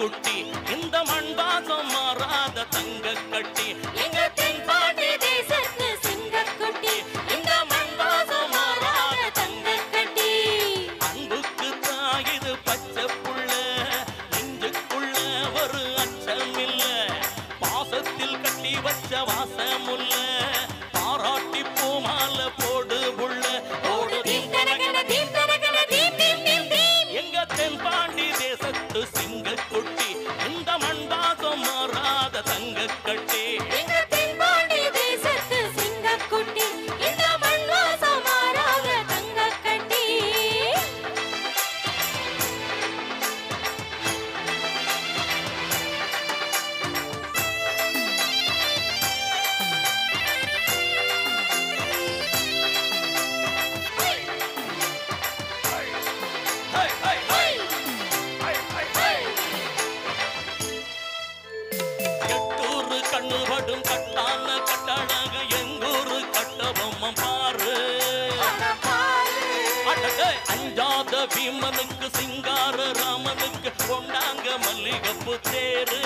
குட்டி இந்த மண் வாசம் மாறாத தங்க கட்டி எங்க தென்பாண்டி தேசத்து சிங்க குட்டி இந்த மண் வாசம் மாறாத தங்க கட்டி அன்புக்கு தாயுது பச்சை புள்ள நெஞ்சுக்குள்ள ஒரு அச்சமில்ல பாசத்தில் கட்டி வச்ச வாசமுல்ல பாராட்டி பூமால போடு புள்ள போடு எங்க தென்பாண்டி தேசத்து சிங்க குட்டி இந்த மண் வாசம் மாறாத தங்க கட்டி எங்க தென்பாண்டி தேசத்து சிங்க குட்டி இந்த மண் வாசம் மாறாத தங்க கட்டி கண்ணுபடும் கட்டான கட்டழக எங்கூரு கட்டபொம்மம் பாரு அஞ்சாத பீமனுக்கு சிங்கார ராமனுக்கு கொண்டாங்க மல்லிகப்பு தேரு